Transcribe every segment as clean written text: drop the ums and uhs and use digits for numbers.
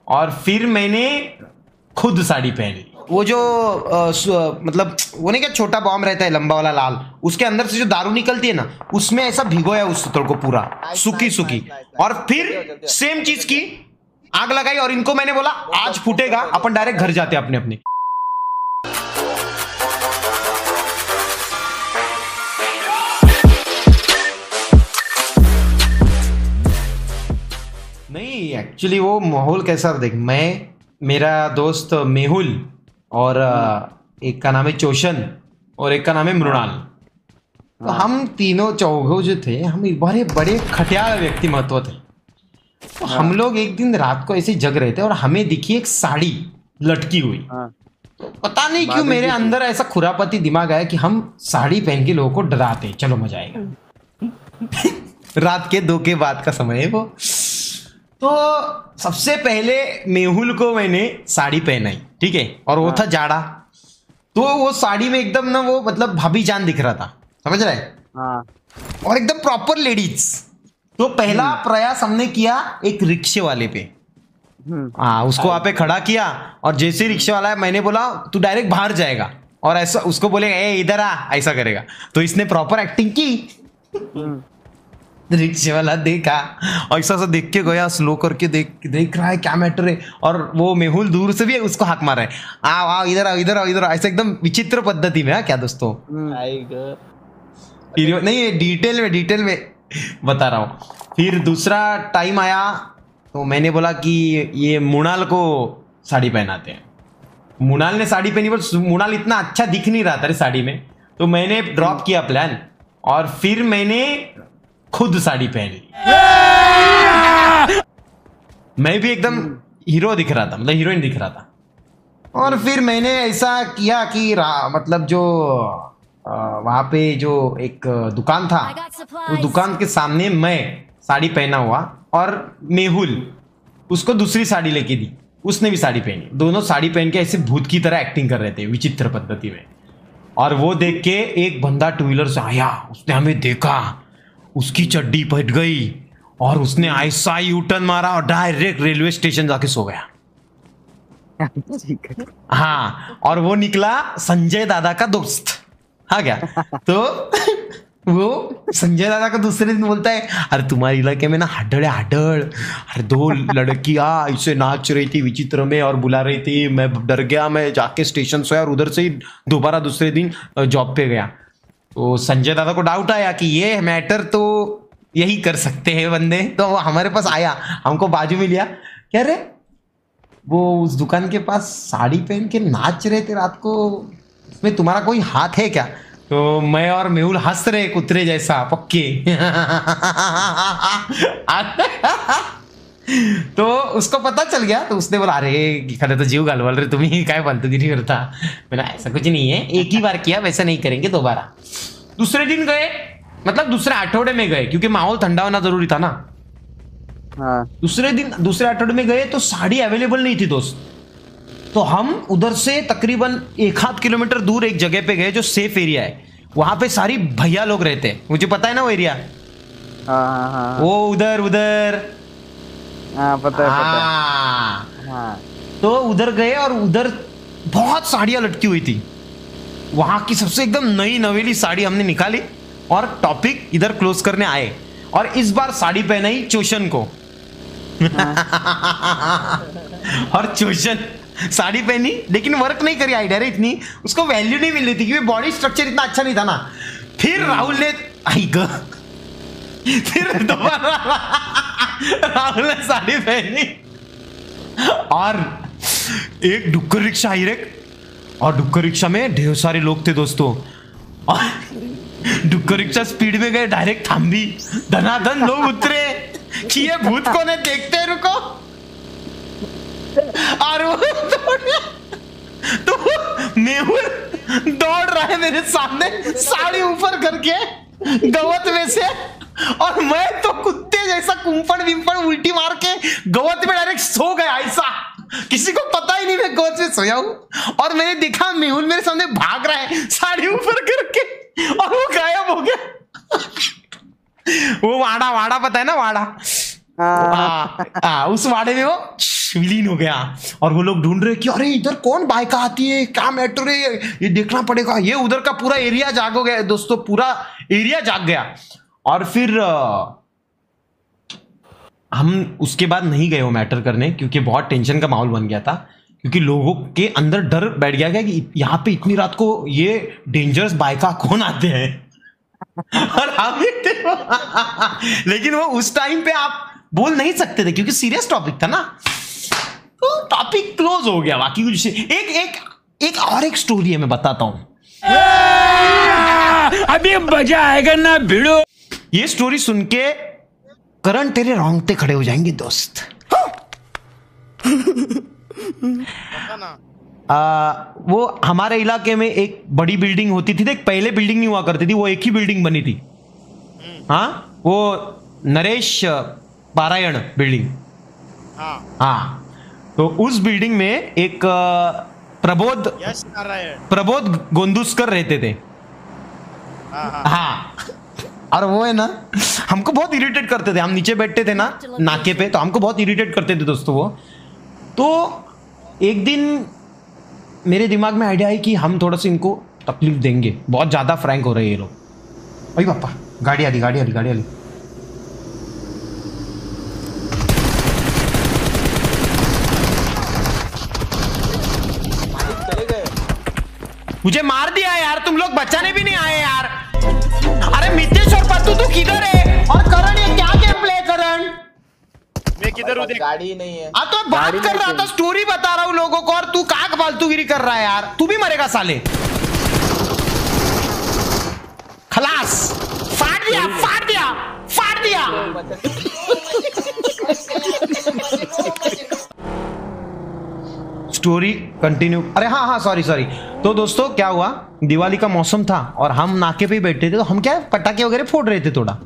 और फिर मैंने खुद साड़ी पहन ली। वो जो मतलब वो नहीं क्या छोटा बॉम्ब रहता है लंबा वाला लाल, उसके अंदर से जो दारू निकलती है ना, उसमें ऐसा भिगोया उस सूत्र को पूरा सूखी सूखी, और फिर सेम चीज की आग लगाई और इनको मैंने बोला आज फूटेगा, अपन डायरेक्ट घर जाते अपने अपने। नहीं एक्चुअली वो माहौल कैसा था देख, मैं, मेरा दोस्त मेहुल और एक का नाम है चोशन और एक का नाम है मृणाल। तो हम तीनों चौघो जो थे, हम बड़े बड़े खटियाल व्यक्तिमत्व थे। तो हम लोग एक दिन रात को ऐसे जग रहे थे और हमें दिखी एक साड़ी लटकी हुई। तो पता नहीं क्यों मेरे अंदर ऐसा खुरापती दिमाग आया कि हम साड़ी पहन के लोगों को डराते, चलो मजा आएगा। रात के 2 के बाद का समय है वो। तो सबसे पहले मेहुल को मैंने साड़ी पहनाई, ठीक है, और वो था जाड़ा, तो वो साड़ी में एकदम ना वो मतलब भाभी जान दिख रहा था, समझ रहे हैं, और एकदम प्रॉपर लेडीज। तो पहला प्रयास हमने किया एक रिक्शे वाले पे, उसको वहां पे खड़ा किया और जैसे रिक्शे वाला है मैंने बोला तू डायरेक्ट बाहर जाएगा और ऐसा उसको बोलेगा ए इधर आ, ऐसा करेगा। तो इसने प्रॉपर एक्टिंग की। रिक्शे वाला देखा और ऐसा देख के गया, स्लो करके देख रहा है क्या मैटर है, और वो मेहुल दूर से भी उसको हाक मारा है, आओ आओ इधर आओ इधर आओ इधर आओ, ऐसा एकदम विचित्र पद्धति में। क्या दोस्तों, नहीं डिटेल में बता रहा हूँ। फिर दूसरा टाइम आया तो मैंने बोला कि ये मुनाल को साड़ी पहनाते हैं। मुनाल ने साड़ी पहनी पर मुनाल इतना अच्छा दिख नहीं रहा था साड़ी में, तो मैंने ड्रॉप किया प्लान और फिर मैंने खुद साड़ी पहन ली। मैं भी एकदम हीरो दिख रहा था, मतलब हीरोइन दिख रहा था। और फिर मैंने ऐसा किया कि मतलब जो वहां पे जो एक दुकान था, उस दुकान के सामने मैं साड़ी पहना हुआ और मेहुल उसको दूसरी साड़ी लेके दी, उसने भी साड़ी पहनी। दोनों साड़ी पहन के ऐसे भूत की तरह एक्टिंग कर रहे थे विचित्र पद्धति में। और वो देख के एक बंदा टू व्हीलर से आया, उसने हमें देखा, उसकी चड्डी फट गई और उसने ऐसा यूटर्न मारा और डायरेक्ट रेलवे स्टेशन जाके सो गया। हाँ, और वो निकला संजय दादा का दोस्त। हाँ क्या, तो वो संजय दादा का दूसरे दिन बोलता है अरे तुम्हारे इलाके में ना हाडड़ है हाडड़, अरे 2 लड़कियां ऐसे नाच रही थी विचित्र में और बुला रही थी, मैं डर गया, मैं जाके स्टेशन सोया और उधर से ही दोबारा दूसरे दिन जॉब पे गया। तो संजय दादा को डाउट आया कि ये मैटर तो यही कर सकते हैं बंदे, तो वो हमारे पास आया, हमको बाजू में लिया, कह रहे वो उस दुकान के पास साड़ी पहन के नाच रहे थे रात को, उसमें तुम्हारा कोई हाथ है क्या? तो मैं और मेहुल हंस रहे कुत्रे जैसा पक्के। तो उसको पता चल गया, तो उसने बोला अरे खड़े तो जीव गाल बोल रहे तुम्हें क्या फालतूगिरी करता। मैंने ऐसा कुछ नहीं है, एक ही बार किया, वैसा नहीं करेंगे दोबारा। दूसरे दिन गए, मतलब दूसरे आठवड़े में गए क्योंकि माहौल ठंडा होना जरूरी था ना। दूसरे आठवड़े में गए तो साड़ी अवेलेबल नहीं थी दोस्त। तो हम उधर से तकरीबन 1-8 किलोमीटर दूर एक जगह पे गए जो सेफ एरिया है, वहां पे सारी भैया लोग रहते हैं, मुझे पता है ना वो एरिया। वो उधर पता है। तो उधर गए और उधर बहुत साड़ियां लटकी हुई थी। वहां की सबसे एकदम नई नवेली साड़ी हमने निकाली और टॉपिक इधर क्लोज करने आए, और इस बार साड़ी पहनाई चोशन को। और चोशन साड़ी पहनी लेकिन वर्क नहीं करी आइडिया रे, इतनी उसको वैल्यू नहीं मिल रही थी क्योंकि बॉडी स्ट्रक्चर इतना अच्छा नहीं था ना। फिर राहुल ने फिर दोबारा राहुल ने साड़ी पहनी और एक डुक्कर रिक्शा आई रे, और डुक्कर रिक्शा में ढेर सारे लोग थे दोस्तों, और डुक्कर रिक्शा स्पीड में गए, डायरेक्ट थामी, धनाधन लोग उतरे कि ये भूत कौन है, देखते हैं रुको। और वो तो मेहुल दौड़ रहा है मेरे सामने साड़ी ऊपर करके गवत में से, और मैं तो कुत्ते जैसा कुंपड़ विंपड़ उल्टी मार के गवत में डायरेक्ट सो गया। ऐसा किसी को पता ही नहीं मैं गवत में सोया हूं, और मैंने देखा मेहुल मेरे सामने भाग रहा है साड़ी ऊपर करके, और वो गायब हो गया। वो वाड़ा पता है ना, वाड़ा, उस वाड़े में वो विलीन हो गया। और वो लोग ढूंढ रहे कि अरे इधर कौन बाइक आती है, क्या मैटर है, ये देखना पड़ेगा। ये उधर का पूरा एरिया जाग गया दोस्तों, पूरा एरिया जाग गया। और फिर हम उसके बाद नहीं गए वो मैटर करने, क्योंकि बहुत टेंशन का माहौल बन गया था, क्योंकि लोगों के अंदर डर बैठ गया कि यहाँ पे इतनी रात को ये डेंजरस बाइका कौन आते हैं। और हम लेकिन वो उस टाइम पे आप बोल नहीं सकते थे, क्योंकि सीरियस टॉपिक था ना, तो टॉपिक क्लोज हो गया। बाकी कुछ एक और एक स्टोरी है, मैं बताता हूं। अभी मजा आएगा ना भिड़ो। ये स्टोरी सुन के करण तेरे रोंगटे खड़े हो जाएंगे दोस्त। वो हमारे इलाके में एक बड़ी बिल्डिंग होती थी, देख पहले बिल्डिंग नहीं हुआ करती थी, वो एक ही बिल्डिंग बनी थी। हाँ, वो नरेश पारायण बिल्डिंग। हाँ, तो उस बिल्डिंग में एक प्रबोध गोंदुस्कर रहते थे। हाँ, और वो है ना, हमको बहुत इरिटेट करते थे। हम नीचे बैठते थे ना नाके पे, तो हमको बहुत इरिटेट करते थे दोस्तों वो। तो एक दिन मेरे दिमाग में आइडिया आई कि हम थोड़ा सा इनको तकलीफ देंगे, बहुत ज्यादा फ्रैंक हो रहे हैं ये लोग। भाई पापा, गाड़ी आली। मुझे मार दिया यार, तुम लोग बचाने भी नहीं आए यार। अरे मितेश और पत्तू तू किधर है? और करण ये क्या गेम प्ले करण? मैं किधर हूँ? गाड़ी नहीं है। तो बात कर रहा था, स्टोरी बता रहा हूँ लोगों को, और तू काक फालतूगिरी कर रहा है यार। तू भी मरेगा साले। खलास, फाड़ दिया। Story continue. अरे हाँ, सॉरी। तो दोस्तों क्या हुआ, दिवाली का मौसम था और हम नाके पे ही बैठे थे, तो हम क्या पटाखे वगैरह फोड़ रहे थे थोड़ा।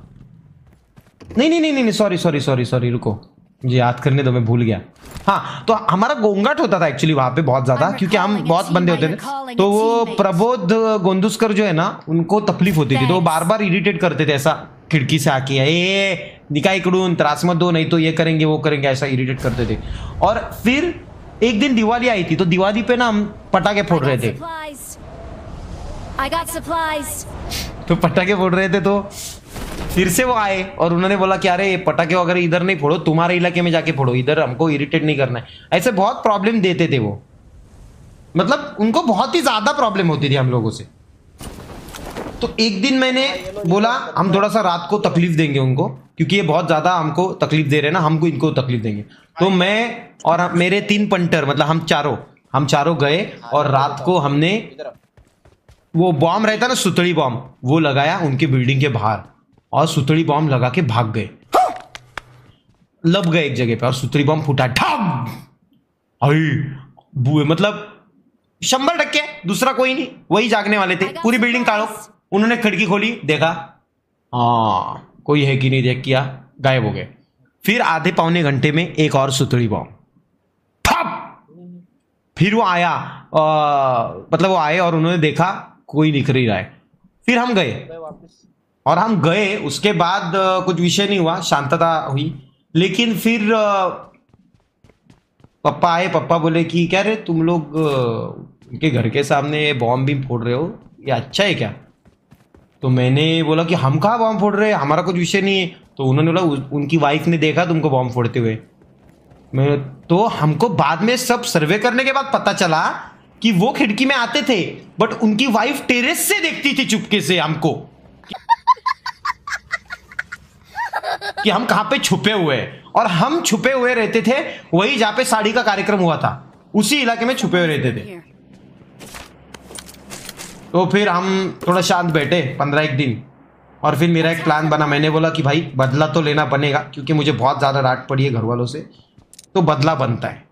नहीं, सॉरी, रुको, मुझे याद करने दो, मैं भूल गया। हाँ, तो हमारा गोंगाट होता था एक्चुअली वहां पे बहुत ज्यादा, क्योंकि हम बहुत बंदे होते थे। तो वो प्रबोध गोंदुस्कर जो है ना, उनको तकलीफ होती थी, तो वो बार बार इरिटेट करते थे ऐसा खिड़की से आके, ए निकाय इकडून त्रास मत दो, नहीं तो ये करेंगे वो करेंगे, ऐसा इरिटेट करते थे। और फिर एक दिन दिवाली आई थी, तो दिवाली पे ना हम पटाखे फोड़ रहे थे। तो पटाखे फोड़ रहे थे, तो फिर से वो आए और उन्होंने बोला कि अरे पटाखे वगैरह इधर नहीं फोड़ो, तुम्हारे इलाके में जाके फोड़ो, इधर हमको इरिटेट नहीं करना है। ऐसे बहुत प्रॉब्लम देते थे वो, मतलब उनको बहुत ही ज्यादा प्रॉब्लम होती थी हम लोगों से। तो एक दिन मैंने बोला हम थोड़ा सा रात को तकलीफ देंगे उनको, क्योंकि ये बहुत ज्यादा हमको तकलीफ दे रहे हैं ना, हमको इनको तकलीफ देंगे। तो मैं और मेरे 3 पंटर, मतलब हम चारों गए और रात को हमने वो बॉम्ब रहता ना, सुतड़ी बॉम्ब, वो लगाया उनके बिल्डिंग के बाहर, और सुतड़ी बॉम्ब लगा के भाग गए, लब गए एक जगह पे, और सुतड़ी बॉम्ब फूटा, ठम। मतलब 100%, दूसरा कोई नहीं, वही जागने वाले थे। पूरी बिल्डिंग काढ़ो। उन्होंने खिड़की खोली, देखा हाँ कोई है कि नहीं, देख किया, गायब हो गए। फिर आधे पौने घंटे में एक और सुतड़ी बॉम्ब, फिर वो आया, मतलब वो आए और उन्होंने देखा कोई दिख नहीं रहा है। फिर हम गए, उसके बाद कुछ विषय नहीं हुआ, शांतता हुई। लेकिन फिर पापा आए, पापा बोले कि क्या रे तुम लोग उनके घर के सामने बॉम्ब भी फोड़ रहे हो, ये अच्छा है क्या? तो मैंने बोला कि हम कहाँ बॉम्ब फोड़ रहे हैं, हमारा कुछ विषय नहीं है। तो उन्होंने बोला उनकी वाइफ ने देखा तुमको बॉम्ब फोड़ते हुए। तो हमको बाद में सब सर्वे करने के बाद पता चला कि वो खिड़की में आते थे, बट उनकी वाइफ टेरेस से देखती थी चुपके से हमको कि हम कहां पे छुपे हुए हैं। और हम छुपे हुए रहते थे वही जहां पे साड़ी का कार्यक्रम हुआ था, उसी इलाके में छुपे हुए रहते थे। तो फिर हम थोड़ा शांत बैठे 15 दिन, और फिर मेरा एक प्लान बना। मैंने बोला कि भाई बदला तो लेना बनेगा, क्योंकि मुझे बहुत ज़्यादा डांट पड़ी है घर वालों से, तो बदला बनता है,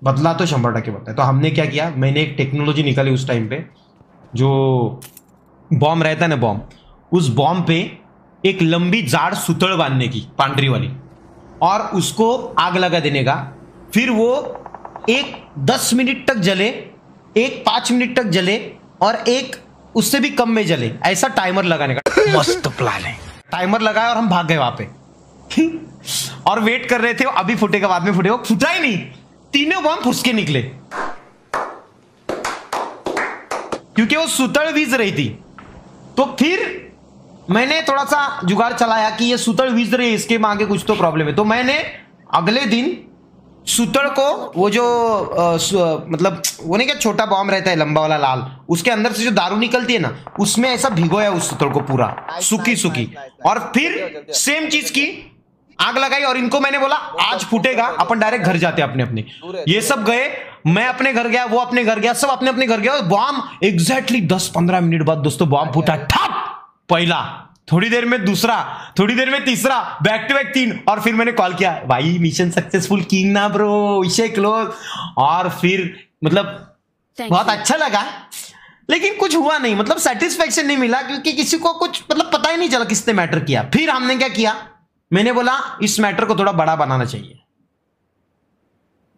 बदला तो 100% बनता है। तो हमने क्या किया, मैंने एक टेक्नोलॉजी निकाली उस टाइम पे, जो बॉम्ब रहता है ना बॉम्ब, उस बॉम्ब पे एक लंबी जाड़ सुतड़ बांधने की, पांडरी वाली, और उसको आग लगा देने का। फिर वो एक 10 मिनट तक जले, एक 5 मिनट तक जले, और एक उससे भी कम में जले, ऐसा टाइमर लगाने का। मस्त प्लान है। टाइमर लगाया और हम भाग गए वहां पे और वेट कर रहे थे अभी फूटेगा बाद में फूटेगा, फूटा ही नहीं। तीनों बम फुसके निकले क्योंकि वो सुतड़ वीज रही थी। तो फिर मैंने थोड़ा सा जुगाड़ चलाया कि ये सुतड़ वीज रही है, इसके आगे कुछ तो प्रॉब्लम है। तो मैंने अगले दिन सुतड़ को वो जो मतलब वो नहीं क्या छोटा बॉम्ब रहता है लंबा वाला लाल, उसके अंदर से जो दारू निकलती है ना, उसमें ऐसा भिगोया उस सुतड़ को पूरा सूखी सूखी, और फिर सेम चीज की आग लगाई। और इनको मैंने बोला आज फूटेगा, अपन डायरेक्ट घर जाते अपने अपने। ये सब गए, मैं अपने घर गया, वो अपने घर गया, सब अपने अपने घर गया। बॉम्ब एग्जैक्टली 10-15 मिनट बाद दोस्तों बॉम्ब फूटा, ठप पहला, थोड़ी देर में दूसरा, थोड़ी देर में तीसरा, बैक टू बैक 3। और फिर मैंने कॉल किया, भाई मिशन सक्सेसफुल किंग ना ब्रो, विषय क्लोज। और फिर मतलब बहुत अच्छा लगा, लेकिन कुछ हुआ नहीं, मतलब सेटिस्फेक्शन नहीं मिला क्योंकि किसी को कुछ मतलब पता ही नहीं चला किसने मैटर किया। फिर हमने क्या किया, मैंने बोला इस मैटर को थोड़ा बड़ा बनाना चाहिए।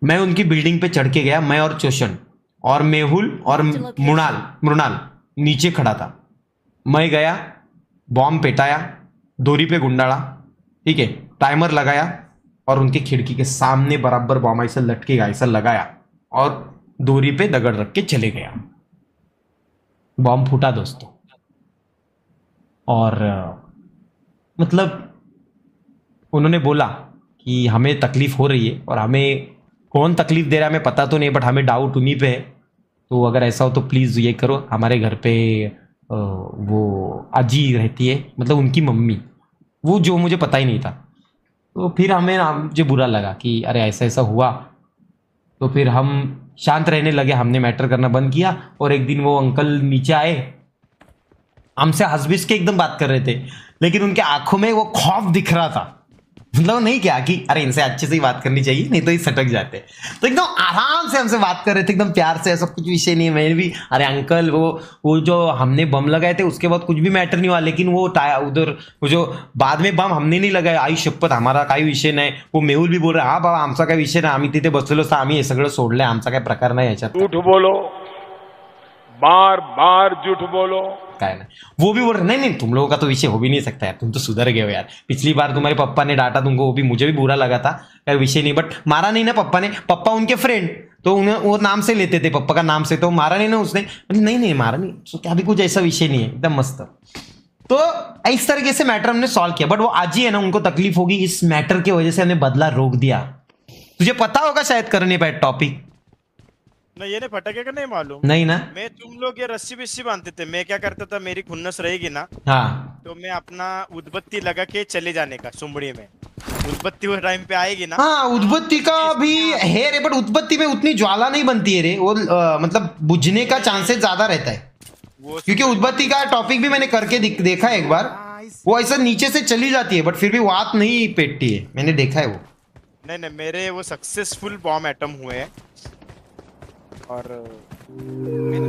मैं उनकी बिल्डिंग पे चढ़ के गया, मैं और चोशन और मेहुल और मृणाल नीचे खड़ा था। मैं गया, बॉम्ब पेटाया, दोरी पे गुंडाला, ठीक है, टाइमर लगाया और उनके खिड़की के सामने बराबर बॉम्ब ऐसा लटकेगा ऐसा लगाया और दोरी पे दगड़ रख के चले गया। बॉम्ब फूटा दोस्तों। और मतलब उन्होंने बोला कि हमें तकलीफ हो रही है और हमें कौन तकलीफ दे रहा है हमें पता तो नहीं, बट हमें डाउट उन्हीं पे है। तो अगर ऐसा हो तो प्लीज़ ये करो, हमारे घर पे वो अजी रहती है, मतलब उनकी मम्मी, वो जो मुझे पता ही नहीं था। तो फिर हमें मुझे बुरा लगा कि अरे ऐसा ऐसा हुआ। तो फिर हम शांत रहने लगे, हमने मैटर करना बंद किया। और एक दिन वो अंकल नीचे आए, हमसे हंस बिस के एकदम बात कर रहे थे, लेकिन उनके आंखों में वो खौफ दिख रहा था। मतलब नहीं क्या कि अरे इनसे अच्छे से ही बात करनी चाहिए, नहीं तो ये सटक जाते। तो एकदम आराम से हमसे बात कर रहे थे, एकदम प्यार से, ऐसा कुछ विषय नहीं है। मैंने भी अरे अंकल वो जो हमने बम लगाए थे उसके बाद कुछ भी मैटर नहीं हुआ, लेकिन वो उधर वो जो बाद में बम हमने नहीं लगाया, आई शपथ हमारा काही विषय नाही। वो मेहुल भी बोल रहा हा बाबा आमचा काय विषय नाही, आम्ही तिथे बसलो असतो, आम्ही हे सगळं सोडलंय, आमचा काय प्रकार नाही याच्यात। झूठ बोलो, बार बार झूठ बोलो। काय नहीं, वो भी बोल रहे नहीं नहीं तुम लोगों का तो विषय हो भी नहीं सकता यार, तुम तो सुधर गए हो यार। पिछली बार तुम्हारे पप्पा ने डांटा तुमको, वो भी मुझे भी बुरा लगा था यार, विषय नहीं, बट मारा नहीं ना पप्पा ने। पप्पा उनके फ्रेंड तो उन्हें वो नाम से लेते थे, पप्पा का नाम से, तो मारा नहीं ना उसने। नहीं नहीं मारा नहीं, तो क्या भी कुछ ऐसा विषय नहीं है, एकदम मस्त। तो इस तरीके से मैटर हमने सॉल्व किया। बट वो आज ही है ना, उनको तकलीफ होगी, इस मैटर की वजह से हमने बदला रोक दिया। तुझे पता होगा शायद करने पे टॉपिक नहीं, ये नहीं फटके का नहीं मालूम। नहीं ना, मैं तुम लोग ये रस्सी बिस्सी बांधते थे, मैं क्या करता था, मेरी खुन्नस रहेगी ना, हाँ तो मैं अपना उदबत्ती लगा के चले जाने का सुमड़ी में। उदबत्ती वो टाइम पे आएगी ना। हाँ उदबत्ती का भी है रे, बट उदबत्ती में उतनी ज्वाला नहीं बनती है रे, वो मतलब बुझने का चांसेस ज्यादा रहता है। क्योंकि उदबत्ती का टॉपिक भी मैंने करके देखा है एक बार, वो ऐसा नीचे से चली जाती है बट फिर भी वो हाथ नहीं पेटती है, मैंने देखा है वो। नहीं मेरे वो सक्सेसफुल बॉम्ब एटम हुए हैं और मैंने